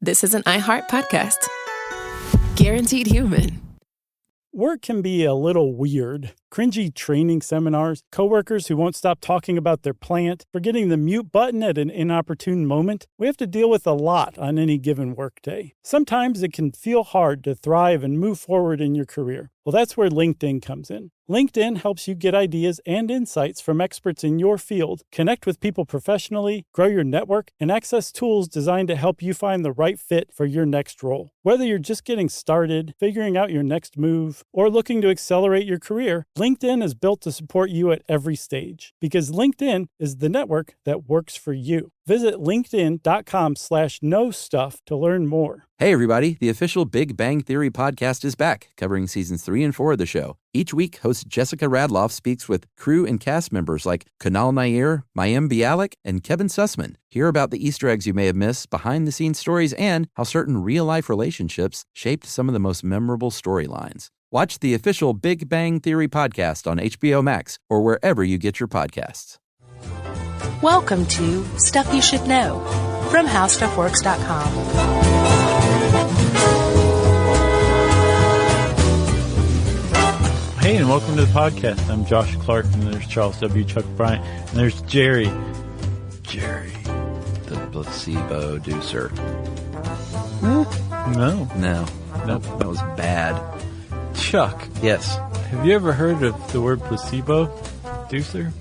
this is an iHeart podcast. Guaranteed human. Work can be a little weird. Cringy training seminars, coworkers who won't stop talking about their plant, forgetting the mute button at an inopportune moment. We have to deal with a lot on any given workday. Sometimes it can feel hard to thrive and move forward in your career. Well, that's where LinkedIn comes in. LinkedIn helps you get ideas and insights from experts in your field, connect with people professionally, grow your network, and access tools designed to help you find the right fit for your next role. Whether you're just getting started, figuring out your next move, or looking to accelerate your career, LinkedIn is built to support you at every stage because LinkedIn is the network that works for you. Visit linkedin.com/knowstuff to learn more. Hey, everybody. The official Big Bang Theory podcast is back, covering seasons 3 and 4 of the show. Each week, host Jessica Radloff speaks with crew and cast members like Kunal Nair, Mayim Bialik, and Kevin Sussman. Hear about the Easter eggs you may have missed, behind-the-scenes stories, and how certain real-life relationships shaped some of the most memorable storylines. Watch the official Big Bang Theory podcast on HBO Max or wherever you get your podcasts. Welcome to Stuff You Should Know from HowStuffWorks.com. Hey, and welcome to the podcast. I'm Josh Clark, and there's Charles W. Chuck Bryant, and there's Jerry. The placebo deucer. No. Nope. That was bad. Chuck, Yes. have you ever heard of the word placebo deucer?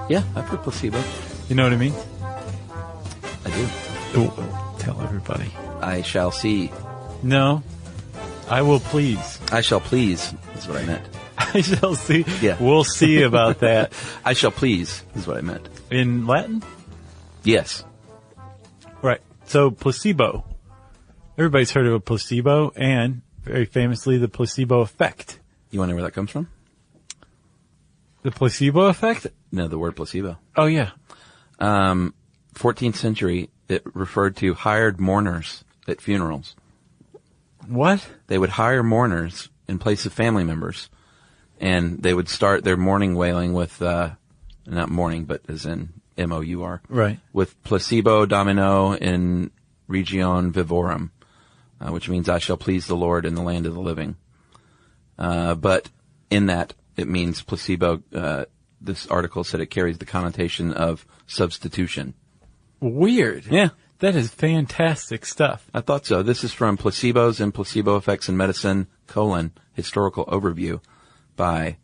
Yeah, I've heard placebo. You know what I mean? I do. Oh, tell everybody. I shall see. No. I will please. I shall please is what I meant. I shall see. Yeah. We'll see about that. I shall please is what I meant. In Latin? Yes. Right. So, placebo. Everybody's heard of a placebo, and very famously, the placebo effect. You want to know where that comes from? The placebo effect? No, the word placebo. Oh, yeah. 14th century, it referred to hired mourners at funerals. What? They would hire mourners in place of family members, and they would start their mourning wailing with, not mourning, but as in M-O-U-R. Right. With placebo domino in region vivorum, which means I shall please the Lord in the land of the living. But in that, it means placebo, this article said it carries the connotation of substitution. Weird. Yeah. That is fantastic stuff. I thought so. This is from Placebos and Placebo Effects in Medicine, Historical Overview by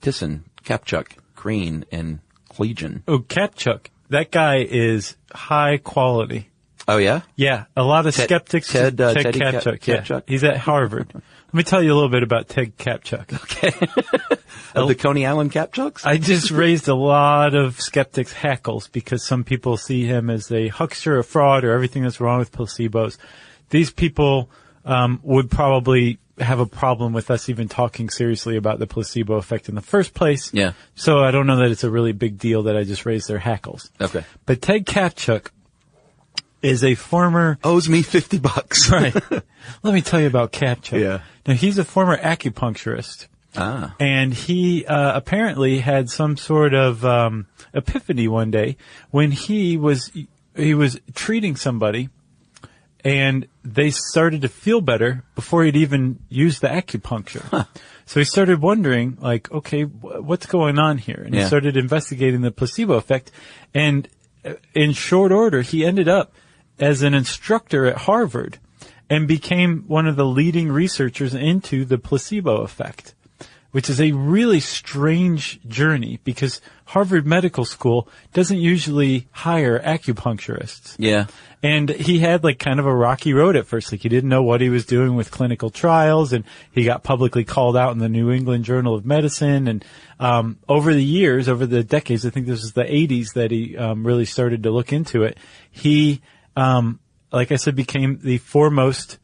Tisson, Kapchuk, Green, and Clegion. Oh, Kapchuk. That guy is high quality. Oh, yeah? Yeah. A lot of skeptics. Ted Kapchuk. Yeah. Kapchuk? He's at Harvard. Let me tell you a little bit about Ted Kapchuk. Okay. Of the Coney Island Kapchuks? I just raised a lot of skeptics' hackles because some people see him as a huckster, a fraud, or everything that's wrong with placebos. These people would probably have a problem with us even talking seriously about the placebo effect in the first place. Yeah. So I don't know that it's a really big deal that I just raised their hackles. Okay. But Ted Kapchuk is a former... Owes me $50. Right. Let me tell you about Kapchuk. Yeah. Now, he's a former acupuncturist. Ah. And he apparently had some sort of epiphany one day when he was treating somebody, and they started to feel better before he'd even used the acupuncture. Huh. So he started wondering, like, okay, what's going on here? And he started investigating the placebo effect. And in short order, he ended up as an instructor at Harvard and became one of the leading researchers into the placebo effect, which is a really strange journey because Harvard Medical School doesn't usually hire acupuncturists. Yeah. And he had like kind of a rocky road at first. Like he didn't know what he was doing with clinical trials, and he got publicly called out in the New England Journal of Medicine. And over the years, over the decades, I think this was the 80s that he really started to look into it. He, like I said, became the foremost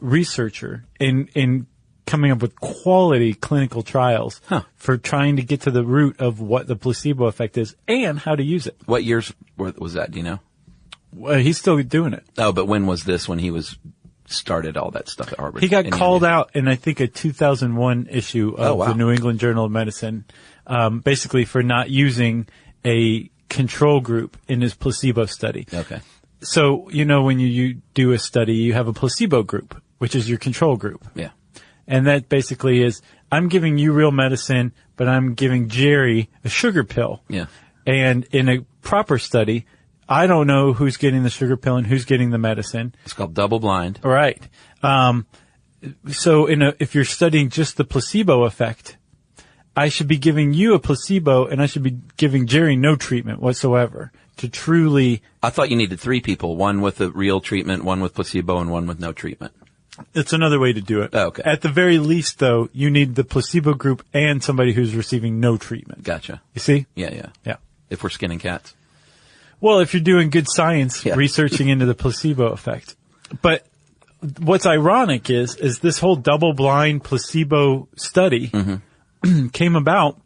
researcher in coming up with quality clinical trials for trying to get to the root of what the placebo effect is and how to use it. What years was that, do you know? Well, he's still doing it. Oh, but when was this, when he was started all that stuff at Harvard? He got called out in, I think, a 2001 issue of the New England Journal of Medicine, basically for not using a control group in his placebo study. Okay. So, when you do a study, you have a placebo group, which is your control group. Yeah. And that basically is, I'm giving you real medicine, but I'm giving Jerry a sugar pill. Yeah. And in a proper study, I don't know who's getting the sugar pill and who's getting the medicine. It's called double blind. Right. So if you're studying just the placebo effect, I should be giving you a placebo and I should be giving Jerry no treatment whatsoever to truly. I thought you needed 3 people, one with a real treatment, one with placebo, and one with no treatment. It's another way to do it. Oh, okay. At the very least, though, you need the placebo group and somebody who's receiving no treatment. Gotcha. You see? Yeah. If we're skinning cats. Well, if you're doing good science, Yeah. researching into the placebo effect. But what's ironic is this whole double-blind placebo study came about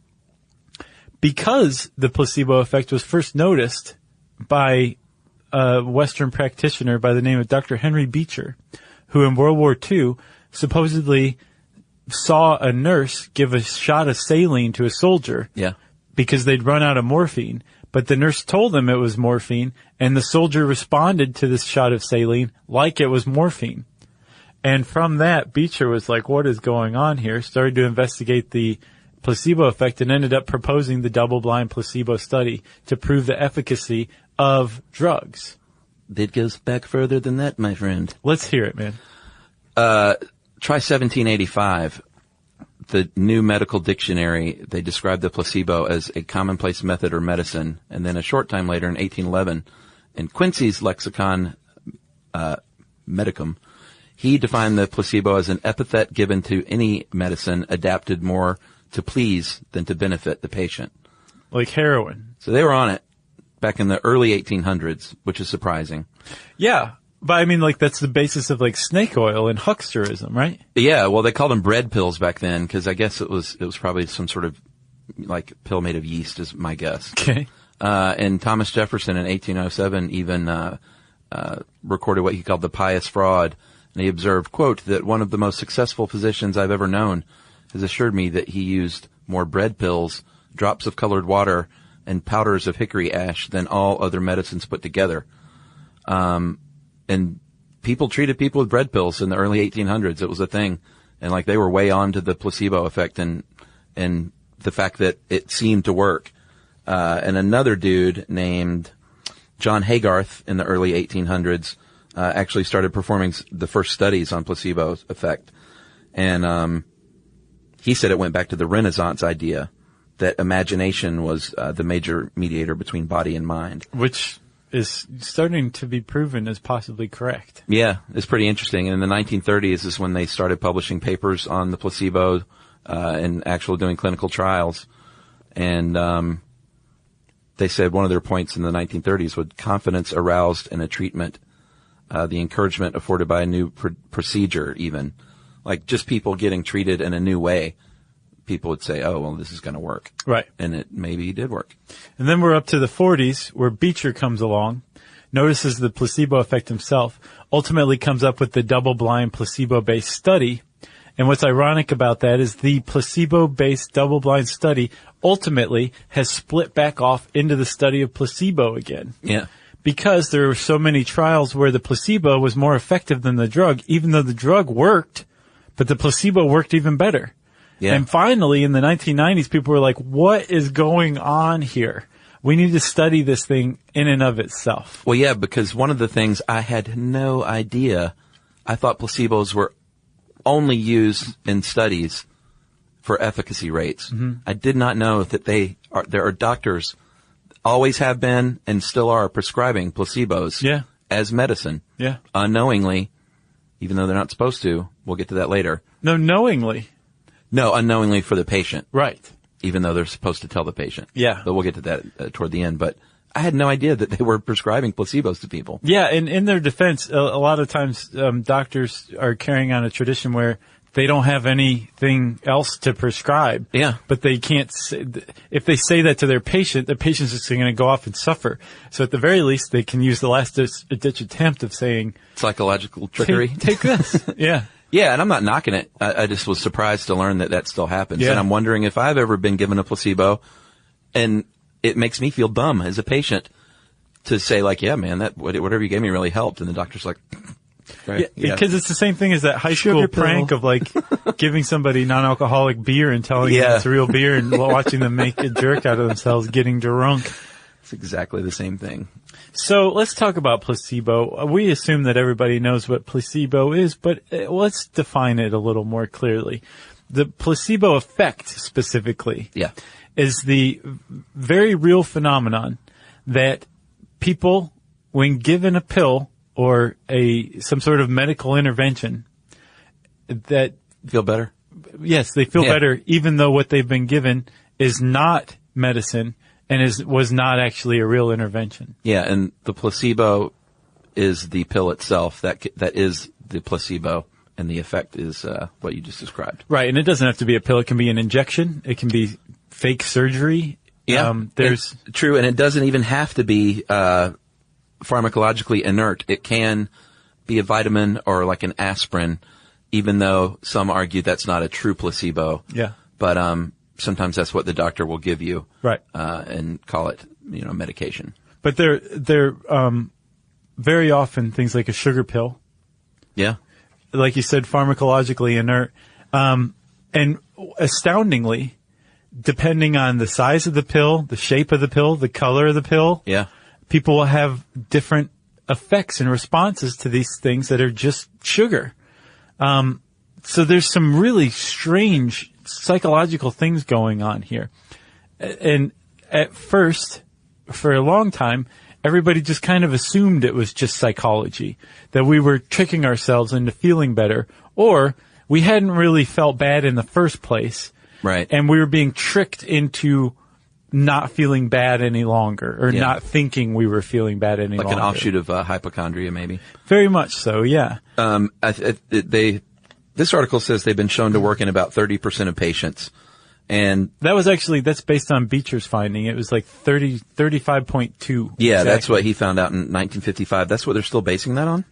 because the placebo effect was first noticed by a Western practitioner by the name of Dr. Henry Beecher, who in World War II supposedly saw a nurse give a shot of saline to a soldier because they'd run out of morphine. But the nurse told them it was morphine, and the soldier responded to this shot of saline like it was morphine. And from that, Beecher was like, what is going on here? Started to investigate the placebo effect and ended up proposing the double-blind placebo study to prove the efficacy of drugs. It goes back further than that, my friend. Let's hear it, man. Try 1785. The New Medical Dictionary, they described the placebo as a commonplace method or medicine. And then a short time later, in 1811, in Quincy's Lexicon Medicum, he defined the placebo as an epithet given to any medicine adapted more to please than to benefit the patient. Like heroin. So they were on it back in the early 1800s, which is surprising. Yeah. But I mean, like, that's the basis of, like, snake oil and hucksterism, right? Yeah, well, they called them bread pills back then because I guess it was probably some sort of, like, pill made of yeast is my guess. Okay. And Thomas Jefferson in 1807 even recorded what he called the pious fraud. And he observed, quote, that one of the most successful physicians I've ever known has assured me that he used more bread pills, drops of colored water, and powders of hickory ash than all other medicines put together. And people treated people with bread pills in the early 1800s. It was a thing. And like they were way on to the placebo effect and the fact that it seemed to work. And another dude named John Haygarth in the early 1800s, actually started performing the first studies on placebo effect. And, he said it went back to the Renaissance idea that imagination was, the major mediator between body and mind. Which is starting to be proven as possibly correct. Yeah, it's pretty interesting. And in the 1930s is when they started publishing papers on the placebo, and actually doing clinical trials. And, they said one of their points in the 1930s was confidence aroused in a treatment, the encouragement afforded by a new procedure even. Like just people getting treated in a new way. People would say, oh, well, this is going to work. Right. And it maybe did work. And then we're up to the 40s where Beecher comes along, notices the placebo effect himself, ultimately comes up with the double-blind placebo-based study. And what's ironic about that is the placebo-based double-blind study ultimately has split back off into the study of placebo again. Yeah. Because there were so many trials where the placebo was more effective than the drug, even though the drug worked, but the placebo worked even better. Yeah. And finally, in the 1990s, people were like, what is going on here? We need to study this thing in and of itself. Well, yeah, because one of the things I had no idea, I thought placebos were only used in studies for efficacy rates. Mm-hmm. I did not know that there are doctors, always have been and still are, prescribing placebos as medicine. Yeah. Unknowingly, even though they're not supposed to. We'll get to that later. No, knowingly. No, unknowingly for the patient. Right. Even though they're supposed to tell the patient. Yeah. But we'll get to that toward the end. But I had no idea that they were prescribing placebos to people. Yeah, and in their defense, a lot of times doctors are carrying on a tradition where they don't have anything else to prescribe. Yeah. But they can't say, if they say that to their patient, the patient's just going to go off and suffer. So at the very least, they can use the last ditch attempt of saying, psychological trickery. Take this. Yeah. Yeah, and I'm not knocking it. I just was surprised to learn that still happens. Yeah. And I'm wondering if I've ever been given a placebo and it makes me feel dumb as a patient. to say like, yeah, man, whatever you gave me really helped. And the doctor's like, right, because it's the same thing as that high school prank of like giving somebody non-alcoholic beer and telling them it's real beer and watching them make a jerk out of themselves getting drunk. It's exactly the same thing. So let's talk about placebo. We assume that everybody knows what placebo is, but let's define it a little more clearly. The placebo effect specifically is the very real phenomenon that people, when given a pill or some sort of medical intervention, that feel better. Yes, they feel better, even though what they've been given is not medicine and was not actually a real intervention. Yeah, and the placebo is the pill itself. That is the placebo, and the effect is what you just described. Right, and it doesn't have to be a pill. It can be an injection. It can be fake surgery. Yeah, it's true, and it doesn't even have to be pharmacologically inert. It can be a vitamin or like an aspirin, even though some argue that's not a true placebo. Yeah. But sometimes that's what the doctor will give you. Right. And call it, medication. But they're very often things like a sugar pill. Yeah. Like you said, pharmacologically inert. And astoundingly, depending on the size of the pill, the shape of the pill, the color of the pill, people will have different effects and responses to these things that are just sugar. So there's some really strange psychological things going on here. And at first, for a long time, everybody just kind of assumed it was just psychology, that we were tricking ourselves into feeling better, or we hadn't really felt bad in the first place. Right. And we were being tricked into not feeling bad any longer, or not thinking we were feeling bad any longer. Like an offshoot of hypochondria, maybe. Very much so, yeah. This article says they've been shown to work in about 30% of patients. And that's based on Beecher's finding. It was like 35.2. Yeah, exactly. That's what he found out in 1955. That's what they're still basing that on?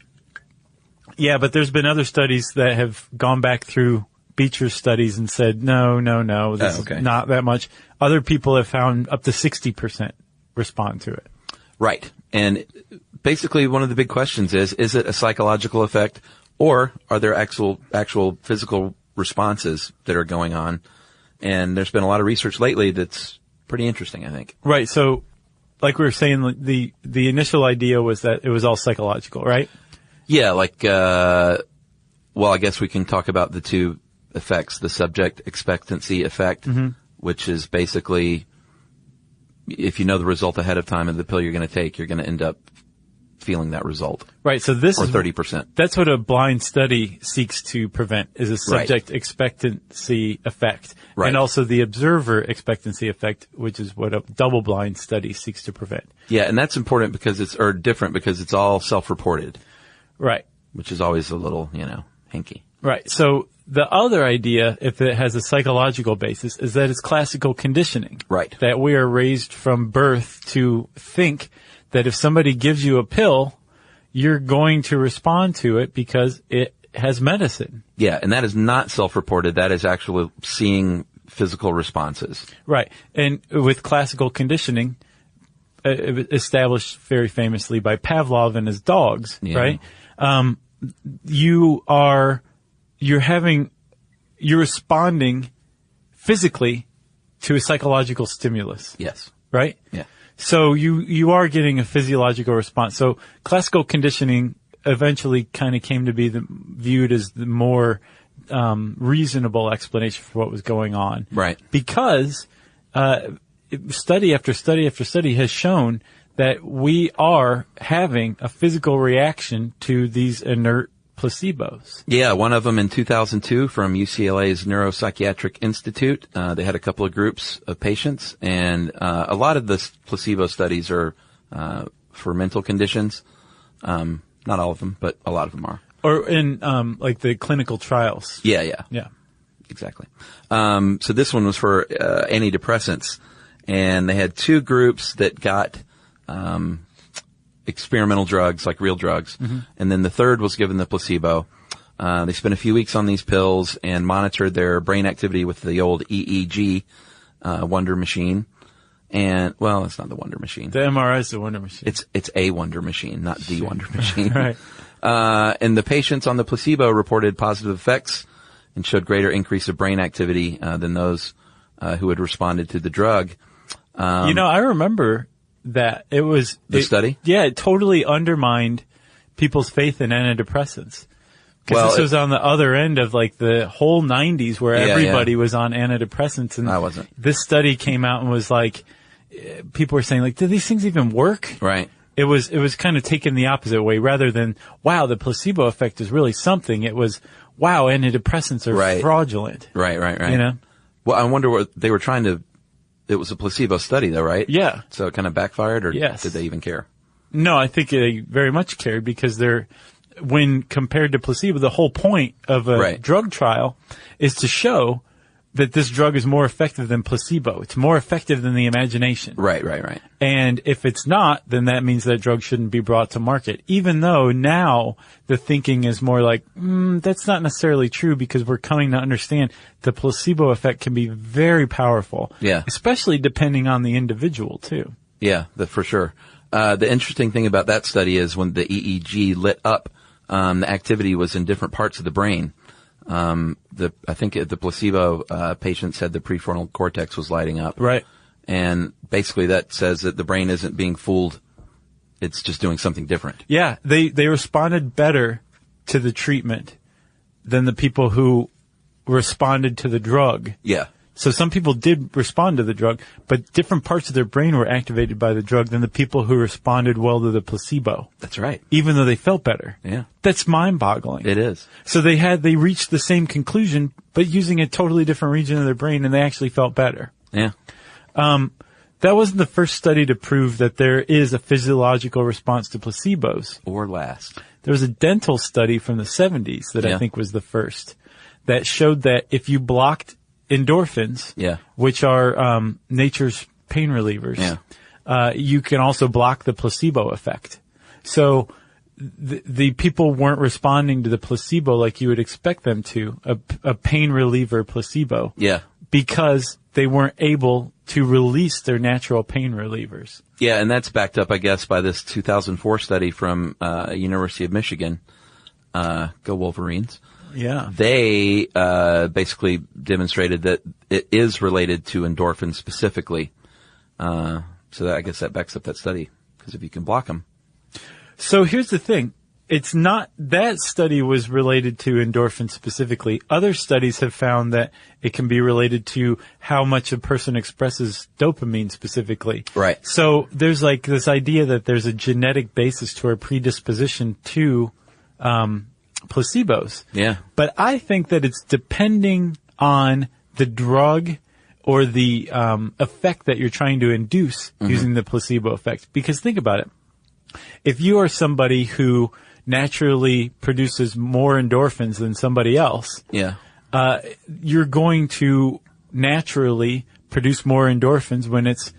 Yeah, but there's been other studies that have gone back through Beecher's studies and said, no, this is not that much. Other people have found up to 60% respond to it. Right. And basically one of the big questions is it a psychological effect, or are there actual physical responses that are going on? And there's been a lot of research lately that's pretty interesting, I think. Right. So, like we were saying, the initial idea was that it was all psychological, right? Yeah, I guess we can talk about the two effects, the subject expectancy effect, which is basically if you know the result ahead of time of the pill you're going to take, you're going to end up feeling that result. Right. So this or is 30%. That's what a blind study seeks to prevent, is a subject expectancy effect. Right. And also the observer expectancy effect, which is what a double-blind study seeks to prevent. Yeah, and that's important because different because it's all self-reported. Right. Which is always a little, hinky. Right. So the other idea, if it has a psychological basis, is that it's classical conditioning. Right. That we are raised from birth to think that if somebody gives you a pill, you're going to respond to it because it has medicine. Yeah, and that is not self-reported. That is actually seeing physical responses. Right. And with classical conditioning, established very famously by Pavlov and his dogs, right? You're responding physically to a psychological stimulus. Yes. Right? Yeah. So you are getting a physiological response. So classical conditioning eventually kind of came to be viewed as the more reasonable explanation for what was going on. Right. Because study after study after study has shown that we are having a physical reaction to these inert placebos. Yeah, one of them in 2002 from UCLA's Neuropsychiatric Institute. They had a couple of groups of patients, and a lot of the placebo studies are for mental conditions. Not all of them, but a lot of them are. Or in like the clinical trials. Yeah. Exactly. So this one was for antidepressants, and they had two groups that got experimental drugs, like real drugs. Mm-hmm. And then the third was given the placebo. They spent a few weeks on these pills and monitored their brain activity with the old EEG, Wonder machine. And, well, it's not the Wonder Machine. The MRI is the Wonder Machine. It's a Wonder Machine, not the Wonder Machine. Right. And the patients on the placebo reported positive effects and showed greater increase of brain activity than those who had responded to the drug. I remember that it was the study. Yeah, it totally undermined people's faith in antidepressants. Because this was on the other end of like the whole 90s where everybody was on antidepressants, and I wasn't. This study came out and was like, people were saying like, do these things even work? Right. It was kind of taken the opposite way. Rather than, wow, the placebo effect is really something, it was, wow, antidepressants are fraudulent. Right. You know? Well, I wonder what they were trying to, it was a placebo study though, right? Yeah. So it kind of backfired, or yes. Did they even care? No, I think they very much cared, because when compared to placebo, the whole point of a drug trial is to show that this drug is more effective than placebo. It's more effective than the imagination. Right. And if it's not, then that means that drug shouldn't be brought to market. Even though now the thinking is more like, that's not necessarily true, because we're coming to understand the placebo effect can be very powerful. Yeah. Especially depending on the individual too. Yeah, for sure. The interesting thing about that study is when the EEG lit up, the activity was in different parts of the brain. I think the placebo patient said the prefrontal cortex was lighting up. Right. And basically that says that the brain isn't being fooled. It's just doing something different. Yeah. They responded better to the treatment than the people who responded to the drug. Yeah. So some people did respond to the drug, but different parts of their brain were activated by the drug than the people who responded well to the placebo. That's right. Even though they felt better. Yeah. That's mind-boggling. It is. So they reached the same conclusion, but using a totally different region of their brain, and they actually felt better. Yeah. That wasn't the first study to prove that there is a physiological response to placebos. Or last. There was a dental study from the 70s that I think was the first that showed that if you blocked endorphins, which are nature's pain relievers, you can also block the placebo effect. So the people weren't responding to the placebo like you would expect them to, a pain reliever placebo, because they weren't able to release their natural pain relievers. Yeah, and that's backed up, I guess, by this 2004 study from University of Michigan. Go Wolverines. Yeah. They basically demonstrated that it is related to endorphins specifically. So I guess that backs up that study, because if you can block them. So here's the thing. It's not, that study was related to endorphins specifically. Other studies have found that it can be related to how much a person expresses dopamine specifically. Right. So there's like this idea that there's a genetic basis to our predisposition to placebos. Yeah. But I think that it's depending on the drug or the effect that you're trying to induce using the placebo effect. Because think about it. If you are somebody who naturally produces more endorphins than somebody else, you're going to naturally produce more endorphins when it's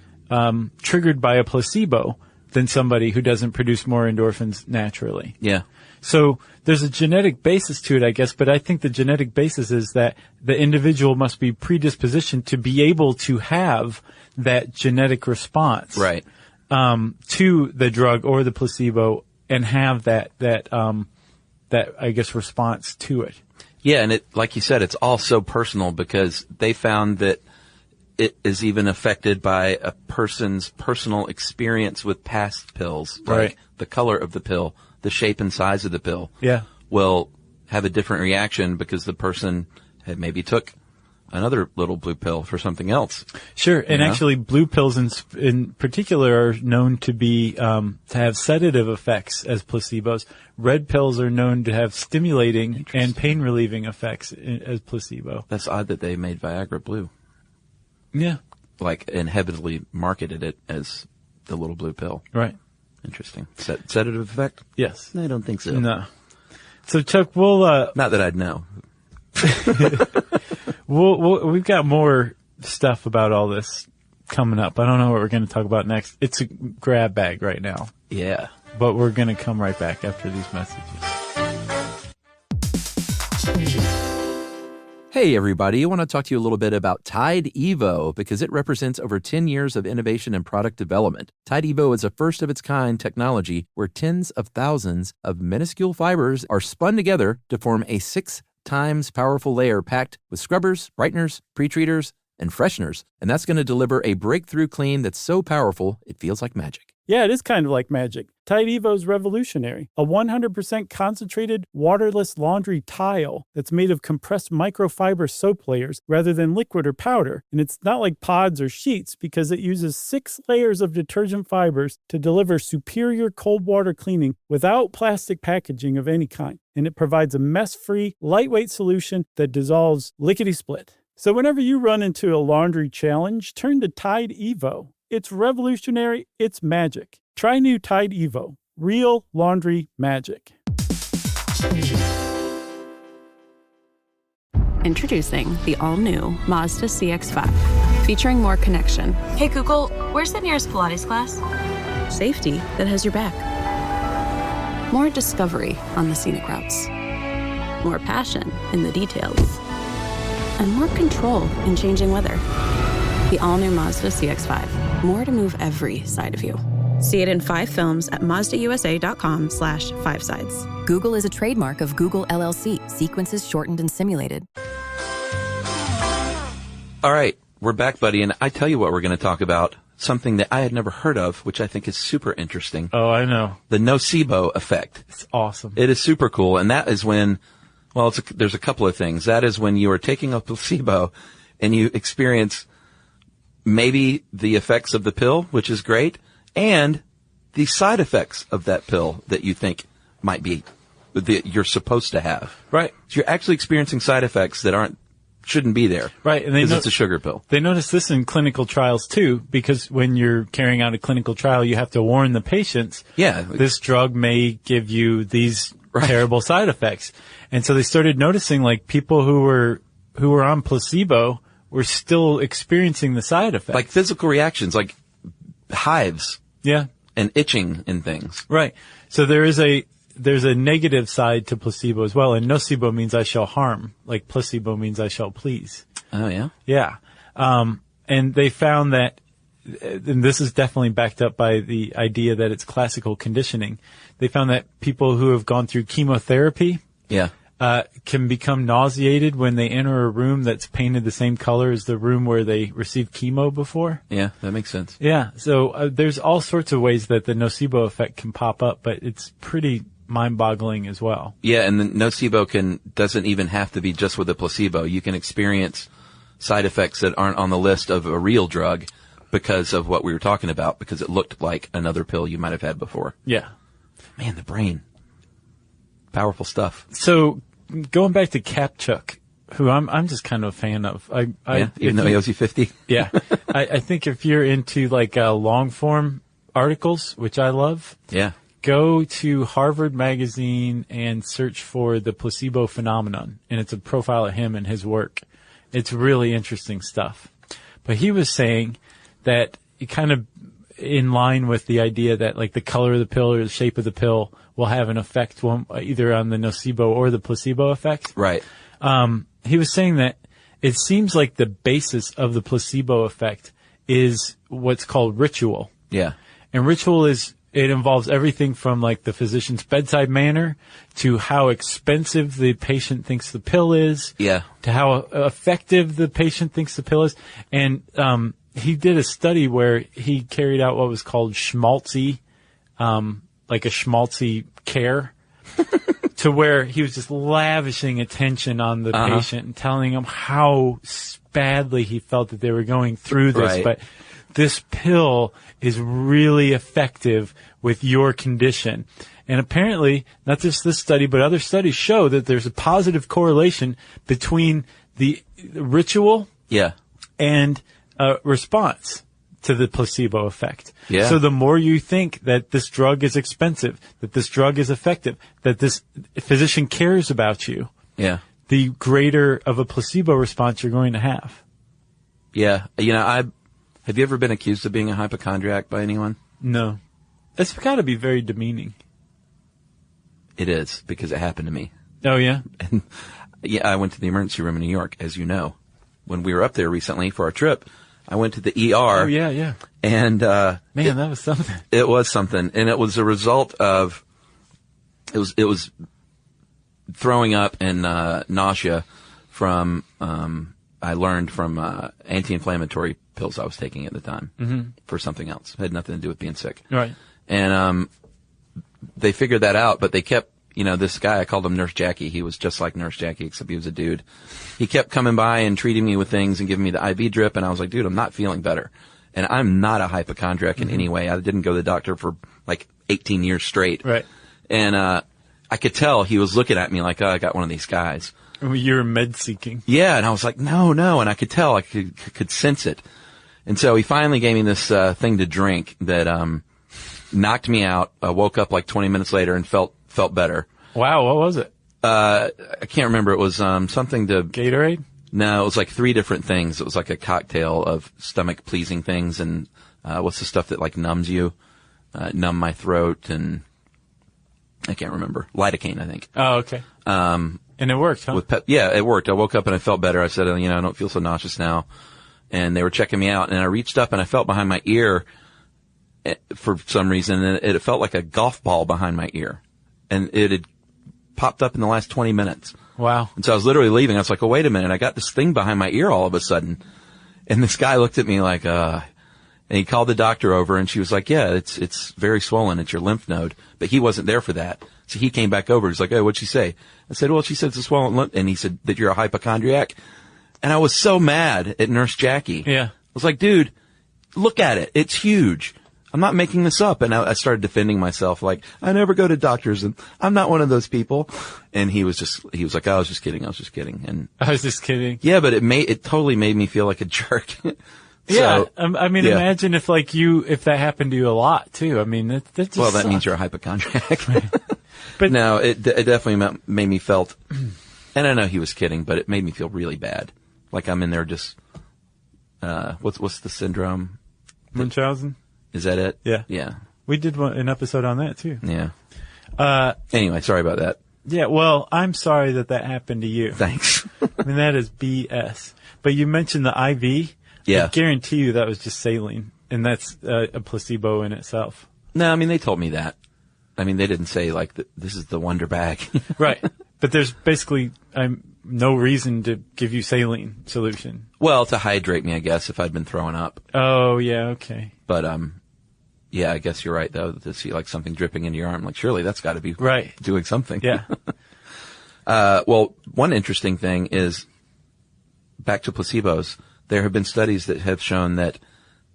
triggered by a placebo than somebody who doesn't produce more endorphins naturally. Yeah. So there's a genetic basis to it, I guess, but I think the genetic basis is that the individual must be predispositioned to be able to have that genetic response to the drug or the placebo, and have that I guess response to it. Yeah, and it, like you said, it's all so personal, because they found that it is even affected by a person's personal experience with past pills. Like the color of the pill, the shape and size of the pill will have a different reaction because the person had maybe took another little blue pill for something else. Sure. And actually blue pills in particular are known to be, to have sedative effects as placebos. Red pills are known to have stimulating and pain relieving effects as placebo. That's odd that they made Viagra blue. Yeah. Like, and heavily marketed it as the little blue pill. Right. Interesting. Sedative effect? Yes. I don't think so. No. So Chuck, we'll, not that I'd know. We've got more stuff about all this coming up. I don't know what we're going to talk about next. It's a grab bag right now. Yeah. But we're going to come right back after these messages. Hey, everybody. I want to talk to you a little bit about Tide Evo because it represents over 10 years of innovation and product development. Tide Evo is a first-of-its-kind technology where tens of thousands of minuscule fibers are spun together to form a 6 times powerful layer packed with scrubbers, brighteners, pre-treaters, and fresheners. And that's going to deliver a breakthrough clean that's so powerful, it feels like magic. Yeah, it is kind of like magic. Tide Evo is revolutionary. A 100% concentrated, waterless laundry tile that's made of compressed microfiber soap layers rather than liquid or powder. And it's not like pods or sheets because it uses 6 layers of detergent fibers to deliver superior cold water cleaning without plastic packaging of any kind. And it provides a mess-free, lightweight solution that dissolves lickety-split. So whenever you run into a laundry challenge, turn to Tide Evo. It's revolutionary. It's magic. Try new Tide Evo. Real laundry magic. Introducing the all-new Mazda CX-5, featuring more connection, Hey Google, where's the nearest Pilates class? safety that has your back, more discovery on the scenic routes, more passion in the details, and more control in changing weather. The all-new Mazda CX-5. More to move every side of you. See it in 5 films at MazdaUSA.com/5sides. Google is a trademark of Google LLC. Sequences shortened and simulated. All right, we're back, buddy, and I tell you what we're going to talk about, something that I had never heard of, which I think is super interesting. Oh, I know. The nocebo effect. It's awesome. It is super cool, and that is when, well, there's a couple of things. That is when you are taking a placebo and you experience maybe the effects of the pill, which is great, and the side effects of that pill that you think might be, that you're supposed to have. Right. So you're actually experiencing side effects that shouldn't be there. Right. And because it's a sugar pill. They notice this in clinical trials too, because when you're carrying out a clinical trial, you have to warn the patients. Yeah. This drug may give you these terrible side effects. And so they started noticing like people who were on placebo were still experiencing the side effects. Like physical reactions, like hives. Yeah. And itching and things. Right. So there's a negative side to placebo as well. And nocebo means I shall harm. Like placebo means I shall please. Oh, yeah? Yeah. And they found that, and this is definitely backed up by the idea that it's classical conditioning. They found that people who have gone through chemotherapy. Yeah. Can become nauseated when they enter a room that's painted the same color as the room where they received chemo before. Yeah, that makes sense. Yeah, so there's all sorts of ways that the nocebo effect can pop up, but it's pretty mind-boggling as well. Yeah, and the nocebo doesn't even have to be just with a placebo. You can experience side effects that aren't on the list of a real drug because of what we were talking about, because it looked like another pill you might have had before. Yeah. Man, the brain. Powerful stuff. So, going back to Kapchuk, who I'm just kind of a fan of. Even though he owes you 50? Yeah. I think if you're into like long form articles, which I love. Yeah. Go to Harvard Magazine and search for the placebo phenomenon. And it's a profile of him and his work. It's really interesting stuff. But he was saying that it kind of in line with the idea that like the color of the pill or the shape of the pill will have an effect either on the nocebo or the placebo effect. Right. He was saying that it seems like the basis of the placebo effect is what's called ritual. Yeah. And ritual it involves everything from like the physician's bedside manner to how expensive the patient thinks the pill is. Yeah. To how effective the patient thinks the pill is. And, he did a study where he carried out what was called schmaltzy, like a schmaltzy care, to where he was just lavishing attention on the patient and telling them how badly he felt that they were going through this. Right. But this pill is really effective with your condition. And apparently, not just this study, but other studies show that there's a positive correlation between the ritual and response to the placebo effect. Yeah. So the more you think that this drug is expensive, that this drug is effective, that this physician cares about you, the greater of a placebo response you're going to have. Yeah. Have you ever been accused of being a hypochondriac by anyone? No. It's got to be very demeaning. It is, because it happened to me. Oh, yeah? And, Yeah, I went to the emergency room in New York, as you know. When we were up there recently for our trip, I went to the ER. Oh, yeah. And, man, that was something. It was something. And it was a result of, it was throwing up and, nausea from, I learned from, anti-inflammatory pills I was taking at the time for something else. It had nothing to do with being sick. Right. And, they figured that out, but they kept, this guy, I called him Nurse Jackie. He was just like Nurse Jackie, except he was a dude. He kept coming by and treating me with things and giving me the IV drip, and I was like, dude, I'm not feeling better. And I'm not a hypochondriac in any way. I didn't go to the doctor for like 18 years straight. Right. And, I could tell he was looking at me like, oh, I got one of these guys. You were med seeking. Yeah. And I was like, no. And I could tell, I could sense it. And so he finally gave me this, thing to drink that, knocked me out. I woke up like 20 minutes later and felt better. Wow, what was it? I can't remember. It was something to Gatorade? No, it was like 3 different things. It was like a cocktail of stomach pleasing things and what's the stuff that like numbs you? Numb my throat, and I can't remember. Lidocaine, I think. Oh, okay. And it worked, huh? Yeah, it worked. I woke up and I felt better. I said, I don't feel so nauseous now. And they were checking me out, and I reached up and I felt behind my ear for some reason, and it felt like a golf ball behind my ear. And it had popped up in the last 20 minutes. Wow. And so I was literally leaving. I was like, oh, wait a minute. I got this thing behind my ear all of a sudden. And this guy looked at me like, and he called the doctor over, and she was like, yeah, it's very swollen. It's your lymph node. But he wasn't there for that. So he came back over. He's like, hey, what'd she say? I said, well, she said it's a swollen lymph. And he said that you're a hypochondriac. And I was so mad at Nurse Jackie. Yeah. I was like, dude, look at it. It's huge. I'm not making this up. And I started defending myself like, I never go to doctors and I'm not one of those people. And he was like, I was just kidding. And I was just kidding. Yeah, but it totally made me feel like a jerk. Yeah. Imagine if if that happened to you a lot too. I mean, that just well, that sucks. means you're a hypochondriac. Right. But no, it definitely made me felt, and I know he was kidding, but it made me feel really bad. Like I'm in there just, what's the syndrome? Munchausen? Is that it? Yeah. Yeah. We did an episode on that too. Yeah. Anyway, sorry about that. Yeah, well, I'm sorry that happened to you. Thanks. I mean, that is BS. But you mentioned the IV. Yeah. I guarantee you that was just saline, and that's a placebo in itself. No, I mean, they told me that. I mean, they didn't say, like, this is the wonder bag. Right. But there's basically no reason to give you saline solution. Well, to hydrate me, I guess, if I'd been throwing up. Oh, yeah, okay. But, yeah, I guess you're right, though, to see, like, something dripping into your arm. Like, surely that's got to be right. Doing something. Yeah. Well, one interesting thing is, back to placebos, there have been studies that have shown that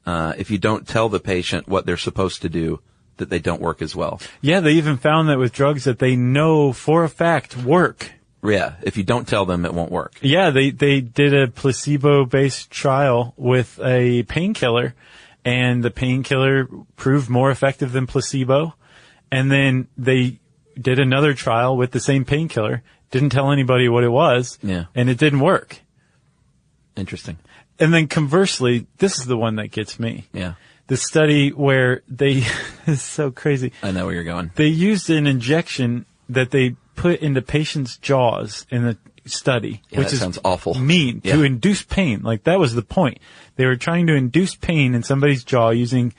if you don't tell the patient what they're supposed to do, that they don't work as well. Yeah, they even found that with drugs that they know for a fact work. Yeah, if you don't tell them, it won't work. Yeah, they did a placebo-based trial with a painkiller, and the painkiller proved more effective than placebo. And then they did another trial with the same painkiller, didn't tell anybody what it was, yeah, and it didn't work. Interesting. And then conversely, this is the one that gets me. Yeah. The study where they, it's so crazy. I know where you're going. They used an injection that they put into patients' jaws in the study, yeah, which that sounds awful. Mean, yeah. To induce pain. Like, that was the point. They were trying to induce pain in somebody's jaw using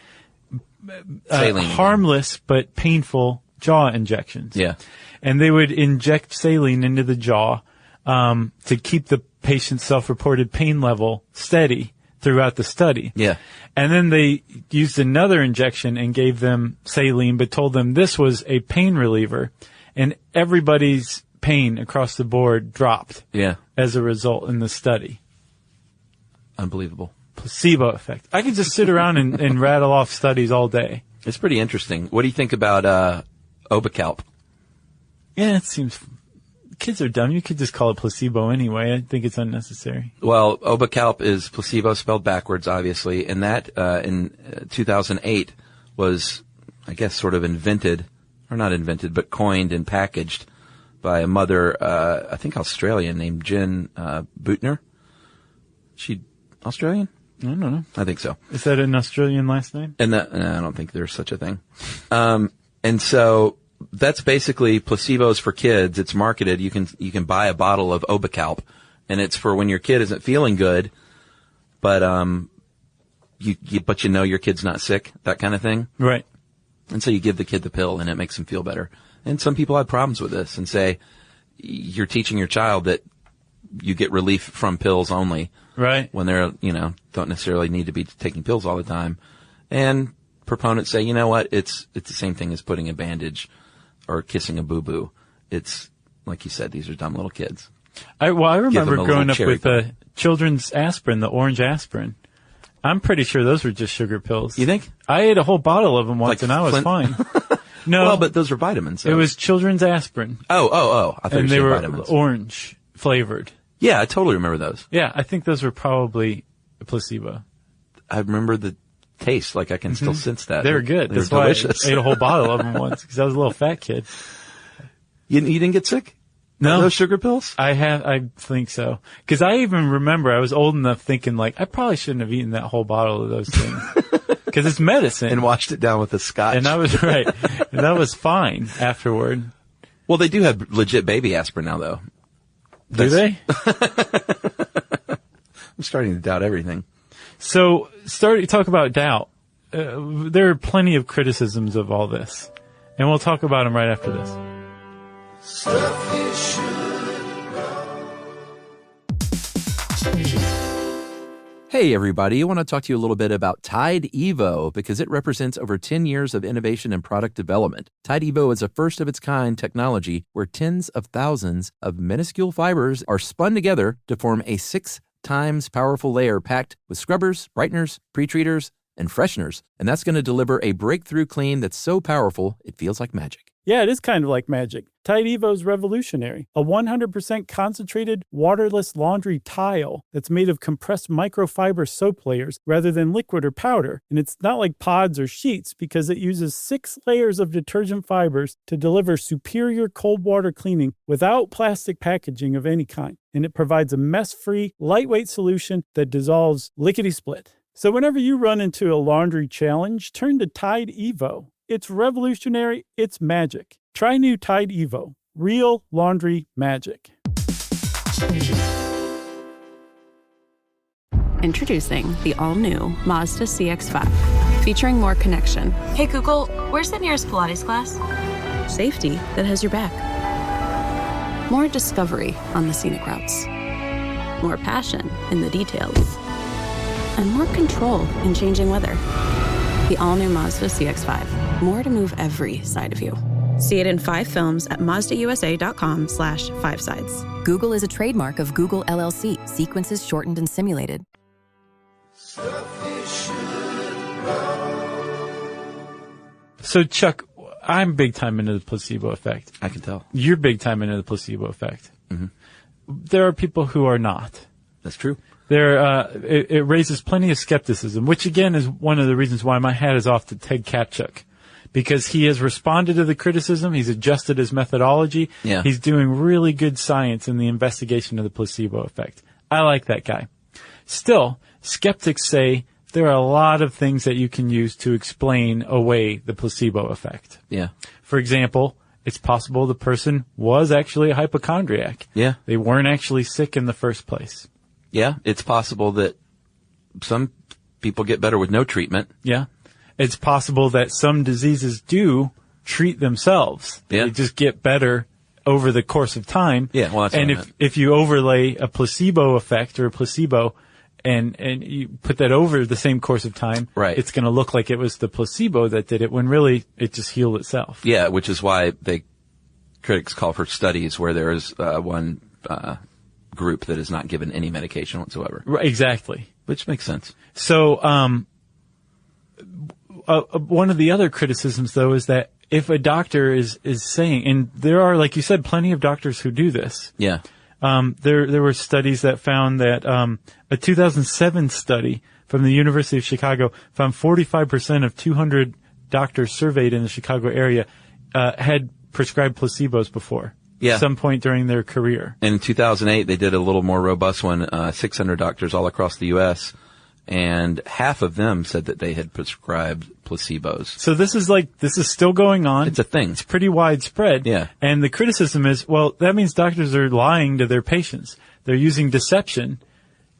harmless but painful jaw injections. Yeah. And they would inject saline into the jaw to keep the patient's self-reported pain level steady throughout the study. Yeah. And then they used another injection and gave them saline, but told them this was a pain reliever. And everybody's pain across the board dropped. Yeah. As a result in the study. Unbelievable. Placebo effect. I could just sit around and rattle off studies all day. It's pretty interesting. What do you think about Obicalp? Yeah, it seems... Kids are dumb. You could just call it placebo anyway. I think it's unnecessary. Well, Obicalp is placebo spelled backwards, obviously, and that in 2008 was, I guess, sort of invented, or not invented, but coined and packaged by a mother, I think Australian, named Jen Butner. She Australian? I don't know. I think so. Is that an Australian last name? And no, I don't think there's such a thing. And so that's basically placebos for kids. It's marketed. You can buy a bottle of Obicalp, and it's for when your kid isn't feeling good, but but you know your kid's not sick, that kind of thing. Right. And so you give the kid the pill, and it makes them feel better. And some people have problems with this and say you're teaching your child that you get relief from pills only. Right. When they're, don't necessarily need to be taking pills all the time. And proponents say, you know what, it's the same thing as putting a bandage or kissing a boo-boo. It's, like you said, these are dumb little kids. I remember growing up with pie. children's aspirin, the orange aspirin. I'm pretty sure those were just sugar pills. You think? I ate a whole bottle of them once, Like and I was fine. No, well, but those were vitamins. So. It was children's aspirin. Oh! I thought And you they said were vitamins. orange flavored. Yeah, I totally remember those. Yeah, I think those were probably a placebo. I remember the taste. Like I can still sense that. They were good. They were That's why delicious. I ate a whole bottle of them once because I was a little fat kid. You didn't get sick? No. Those sugar pills? I think so. Because I even remember I was old enough thinking like, I probably shouldn't have eaten that whole bottle of those things. Because it's medicine. And washed it down with a scotch. And I was right. And that was fine afterward. Well, they do have legit baby aspirin now, though. Do they? I'm starting to doubt everything. So, talk about doubt. There are plenty of criticisms of all this. And we'll talk about them right after this. Stuff you should know. Hey, everybody. I want to talk to you a little bit about Tide Evo because it represents over 10 years of innovation and product development. Tide Evo is a first-of-its-kind technology where tens of thousands of minuscule fibers are spun together to form a 6 times powerful layer packed with scrubbers, brighteners, pre-treaters, and fresheners. And that's going to deliver a breakthrough clean that's so powerful, it feels like magic. Yeah, it is kind of like magic. Tide Evo is revolutionary. A 100% concentrated, waterless laundry tile that's made of compressed microfiber soap layers rather than liquid or powder. And it's not like pods or sheets because it uses 6 layers of detergent fibers to deliver superior cold water cleaning without plastic packaging of any kind. And it provides a mess-free, lightweight solution that dissolves lickety-split. So whenever you run into a laundry challenge, turn to Tide Evo. It's revolutionary. It's magic. Try new Tide Evo. Real laundry magic. Introducing the all-new Mazda CX-5, featuring more connection, Hey Google, where's the nearest Pilates class? safety that has your back, more discovery on the scenic routes, more passion in the details, and more control in changing weather. The all-new Mazda CX-5. More to move every side of you. See it in 5 films at MazdaUSA.com/5sides. Google is a trademark of Google LLC. Sequences shortened and simulated. Stuff you should know. So, Chuck, I'm big time into the placebo effect. I can tell. You're big time into the placebo effect. Mm-hmm. There are people who are not. That's true. It raises plenty of skepticism, which again is one of the reasons why my hat is off to Ted Kapchuk, because he has responded to the criticism. He's adjusted his methodology. Yeah. He's doing really good science in the investigation of the placebo effect. I like that guy. Still, skeptics say there are a lot of things that you can use to explain away the placebo effect. Yeah. For example, it's possible the person was actually a hypochondriac. Yeah. They weren't actually sick in the first place. Yeah. It's possible that some people get better with no treatment. Yeah. It's possible that some diseases do treat themselves. Yeah. They just get better over the course of time. Yeah, well, that's and what I meant. if you overlay a placebo effect or a placebo and you put that over the same course of time, right, it's going to look like it was the placebo that did it when really it just healed itself. Yeah, which is why critics call for studies where there is one group that is not given any medication whatsoever. Right, exactly. Which makes sense. So, one of the other criticisms, though, is that if a doctor is saying, and there are, like you said, plenty of doctors who do this. Yeah. There were studies that found that a 2007 study from the University of Chicago found 45% of 200 doctors surveyed in the Chicago area had prescribed placebos before. Yeah. At some point during their career. In 2008, they did a little more robust one, 600 doctors all across the U.S., and half of them said that they had prescribed placebos. So this is still going on. It's a thing. It's pretty widespread. Yeah. And the criticism is, well, that means doctors are lying to their patients. They're using deception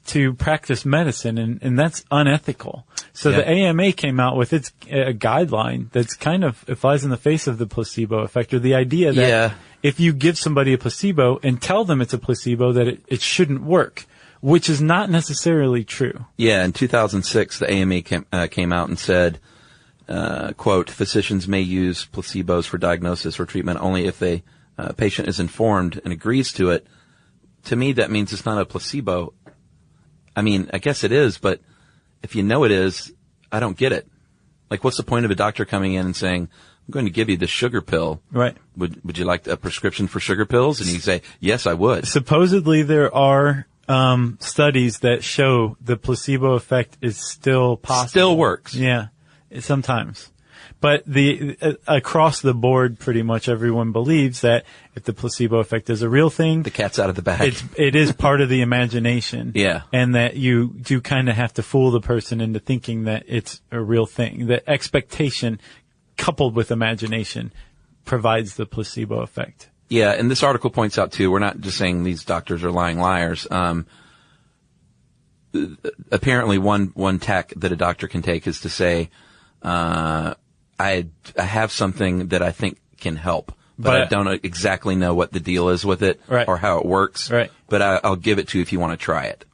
to practice medicine, and that's unethical. So the AMA came out with its guideline that's it flies in the face of the placebo effect, or the idea that if you give somebody a placebo and tell them it's a placebo, that it shouldn't work, which is not necessarily true. Yeah, in 2006, the AMA came out and said, quote, physicians may use placebos for diagnosis or treatment only if the patient is informed and agrees to it. To me, that means it's not a placebo. I mean, I guess it is, but if you know it is, I don't get it. Like, what's the point of a doctor coming in and saying, I'm going to give you this sugar pill. Right. Would you like a prescription for sugar pills? And you say, yes, I would. Supposedly there are studies that show the placebo effect is still possible. Still works. Yeah, sometimes. But across the board, pretty much everyone believes that if the placebo effect is a real thing, the cat's out of the bag. It is part of the imagination. Yeah. And that you do kind of have to fool the person into thinking that it's a real thing. The expectation coupled with imagination provides the placebo effect. Yeah, and this article points out too, we're not just saying these doctors are lying liars. Apparently one tack that a doctor can take is to say, I have something that I think can help, but I don't exactly know what the deal is with it or how it works. Right. But I'll give it to you if you want to try it.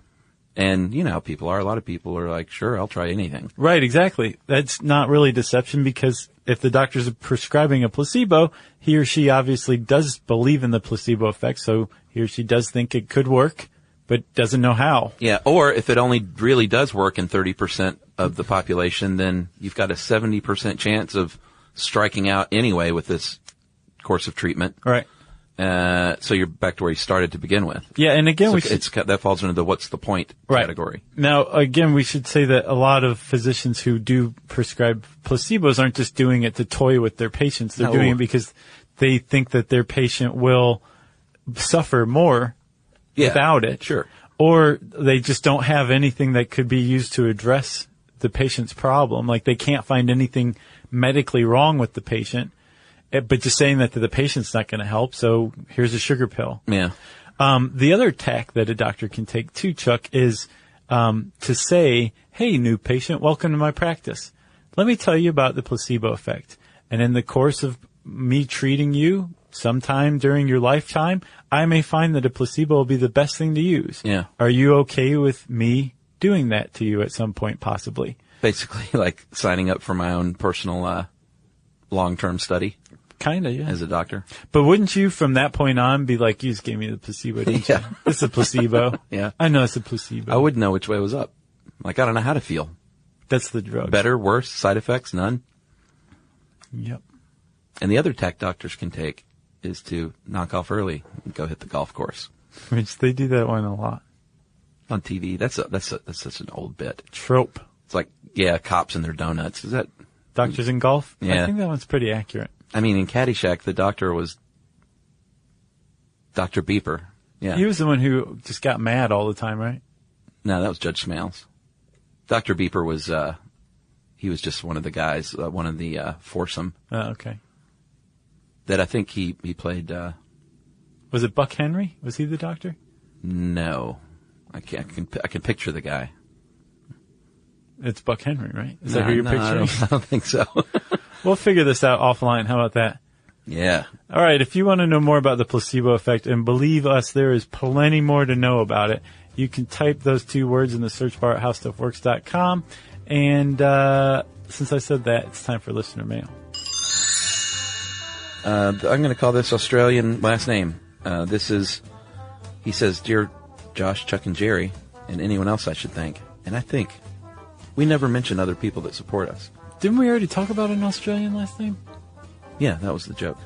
And you know how people are. A lot of people are like, sure, I'll try anything. Right, exactly. That's not really deception, because if the doctor's prescribing a placebo, he or she obviously does believe in the placebo effect, so he or she does think it could work, but doesn't know how. Yeah, or if it only really does work in 30% of the population, then you've got a 70% chance of striking out anyway with this course of treatment. Right. So you're back to where you started to begin with. Yeah, and again, that falls into the what's the point category. Now, again, we should say that a lot of physicians who do prescribe placebos aren't just doing it to toy with their patients. They're doing it because they think that their patient will suffer more without it. Sure. Or they just don't have anything that could be used to address the patient's problem. Like, they can't find anything medically wrong with the patient, but just saying that to the patient's not going to help, so here's a sugar pill. Yeah. The other tack that a doctor can take too, Chuck, is to say, hey, new patient, welcome to my practice. Let me tell you about the placebo effect. And in the course of me treating you, sometime during your lifetime, I may find that a placebo will be the best thing to use. Yeah. Are you okay with me doing that to you at some point, possibly? Basically, like signing up for my own personal long-term study. Kind of, yeah. As a doctor. But wouldn't you, from that point on, be like, you just gave me the placebo, didn't you? It's a placebo. Yeah. I know it's a placebo. I wouldn't know which way was up. Like, I don't know how to feel. That's the drug. Better, worse, side effects, none. Yep. And the other tack doctors can take is to knock off early and go hit the golf course. Which they do that one a lot. On TV. That's such an old bit. Trope. It's like, cops and their donuts. Is that... Doctors in Golf? Yeah. I think that one's pretty accurate. I mean, in Caddyshack, the doctor was Dr. Beeper. Yeah. He was the one who just got mad all the time, right? No, that was Judge Smales. Dr. Beeper was, he was just one of the guys, one of the foursome. Oh, okay. That I think he played, Was it Buck Henry? Was he the doctor? No. I can picture the guy. It's Buck Henry, right? Is that who you're picturing? I don't think so. We'll figure this out offline. How about that? Yeah. All right. If you want to know more about the placebo effect, and believe us, there is plenty more to know about it, you can type those two words in the search bar at howstuffworks.com. And since I said that, it's time for listener mail. I'm going to call this Australian last name. He says, Dear Josh, Chuck, and Jerry, and anyone else I should thank. And I think we never mention other people that support us. Didn't we already talk about an Australian last name? Yeah, that was the joke.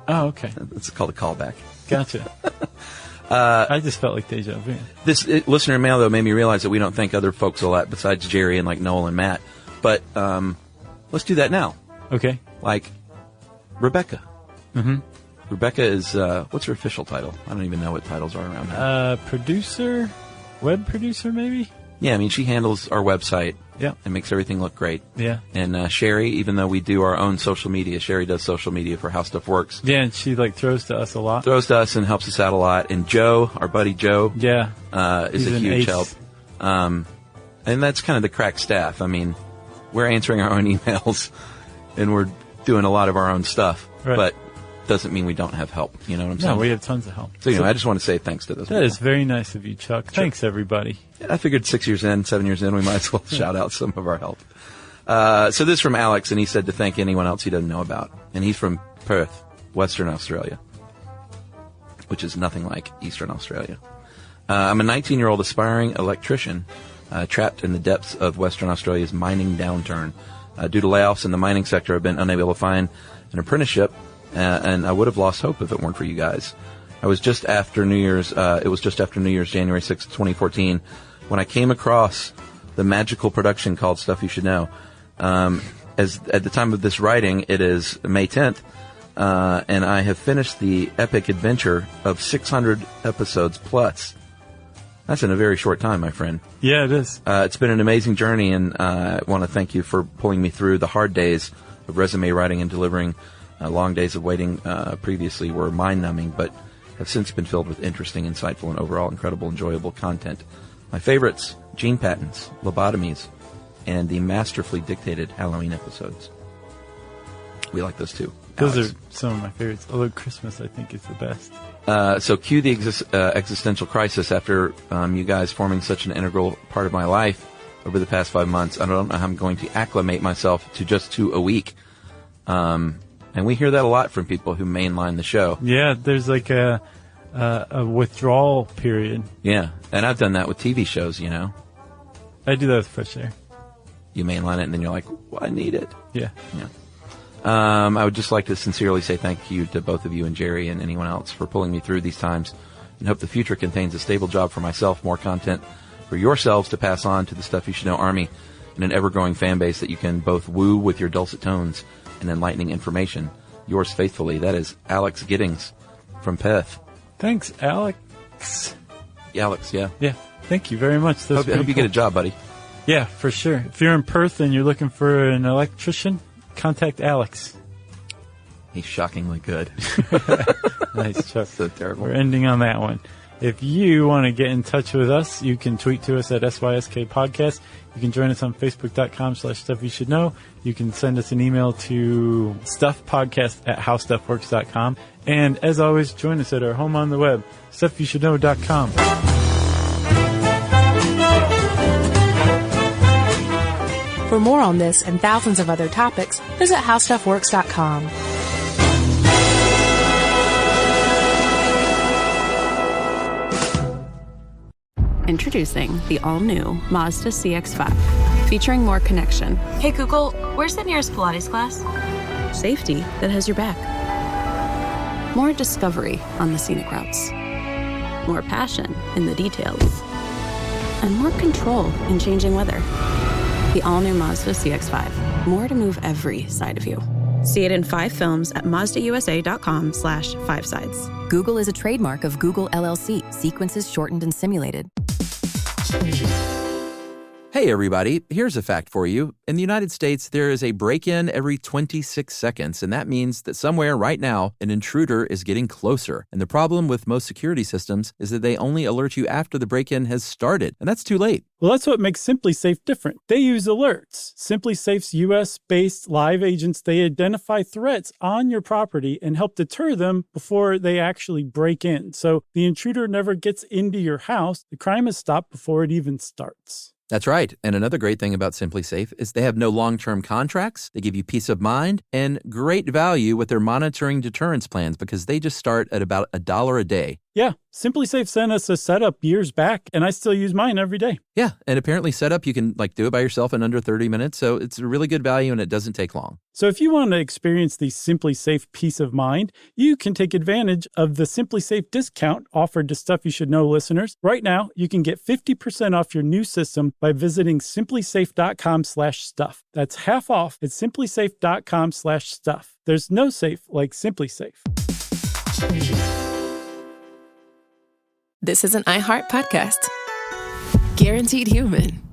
Oh, okay. It's called a callback. Gotcha. I just felt like deja vu. This listener mail, though, made me realize that we don't thank other folks a lot besides Jerry and like Noel and Matt. But let's do that now. Okay. Like Rebecca. Mm-hmm. Rebecca is, what's her official title? I don't even know what titles are around here. Producer? Web producer, maybe? Yeah, I mean, she handles our website. Yeah. And makes everything look great. Yeah. And Sherry, even though we do our own social media, Sherry does social media for How Stuff Works. Yeah, and she throws to us a lot. Throws to us and helps us out a lot. And Joe, our buddy Joe, Yeah. is He's a an huge ace. help. And that's kind of the crack staff. I mean, we're answering our own emails and we're doing a lot of our own stuff. Right. But doesn't mean we don't have help. You know what I'm saying? No, we have tons of help. So, I just want to say thanks to those That people. is very nice of you, Chuck. Sure. Thanks, everybody. Yeah, I figured 7 years in, we might as well shout out some of our help. So this is from Alex, and he said to thank anyone else he doesn't know about. And he's from Perth, Western Australia, which is nothing like Eastern Australia. I'm a 19-year-old aspiring electrician trapped in the depths of Western Australia's mining downturn. Due to layoffs in the mining sector, I've been unable to find an apprenticeship, and I would have lost hope if it weren't for you guys. It was just after New Year's, January 6th, 2014, when I came across the magical production called Stuff You Should Know. As at the time of this writing, it is May 10th, and I have finished the epic adventure of 600 episodes plus. That's in a very short time, my friend. Yeah, it is. It's been an amazing journey, and I want to thank you for pulling me through the hard days of resume writing and delivering. Long days of waiting previously were mind-numbing, but have since been filled with interesting, insightful, and overall incredible, enjoyable content. My favorites, gene patents, lobotomies, and the masterfully dictated Halloween episodes. We like those too. Those Alex. are some of my favorites. Although Christmas, I think, is the best. So cue the existential crisis after you guys forming such an integral part of my life over the past 5 months. I don't know how I'm going to acclimate myself to just 2 a week. And we hear that a lot from people who mainline the show. Yeah, there's like a withdrawal period. Yeah, and I've done that with TV shows, you know. I do that with Fresh Air. You mainline it, and then you're like, well, I need it. Yeah. Yeah. I would just like to sincerely say thank you to both of you and Jerry and anyone else for pulling me through these times, and hope the future contains a stable job for myself, more content for yourselves to pass on to the Stuff You Should Know Army, and an ever-growing fan base that you can both woo with your dulcet tones and enlightening information. Yours faithfully, that is Alex Giddings from Perth. Thanks, Alex. Alex, yeah. Yeah, thank you very much. Hope you get a job, buddy. Yeah, for sure. If you're in Perth and you're looking for an electrician, contact Alex. He's shockingly good. Nice, Chuck. So terrible. We're ending on that one. If you want to get in touch with us, you can tweet to us at SYSK Podcast. You can join us on Facebook.com/Stuff You Should Know. You can send us an email to stuffpodcast@howstuffworks.com. And as always, join us at our home on the web, stuffyoushouldknow.com. For more on this and thousands of other topics, visit howstuffworks.com. Introducing the all-new Mazda CX-5, featuring more connection, Hey Google, where's the nearest Pilates class? safety that has your back, more discovery on the scenic routes, more passion in the details, and more control in changing weather. The all-new Mazda CX-5, more to move every side of you. See it in 5 films at MazdaUSA.com/5sides. Google is a trademark of Google LLC. Sequences shortened and simulated. Hey, everybody, here's a fact for you. In the United States, there is a break-in every 26 seconds, and that means that somewhere right now, an intruder is getting closer. And the problem with most security systems is that they only alert you after the break-in has started, and that's too late. Well, that's what makes SimpliSafe different. They use alerts. SimpliSafe's US-based live agents, they identify threats on your property and help deter them before they actually break in. So the intruder never gets into your house. The crime is stopped before it even starts. That's right. And another great thing about SimpliSafe is they have no long-term contracts. They give you peace of mind and great value with their monitoring deterrence plans because they just start at about $1 a day. Yeah, SimpliSafe sent us a setup years back, and I still use mine every day. Yeah, and apparently setup, you can do it by yourself in under 30 minutes, so it's a really good value and it doesn't take long. So if you want to experience the SimpliSafe peace of mind, you can take advantage of the SimpliSafe discount offered to Stuff You Should Know listeners. Right now, you can get 50% off your new system by visiting simplysafe.com/stuff. That's half off at simplysafe.com/stuff. There's no safe like SimpliSafe. This is an iHeart podcast. Guaranteed Human.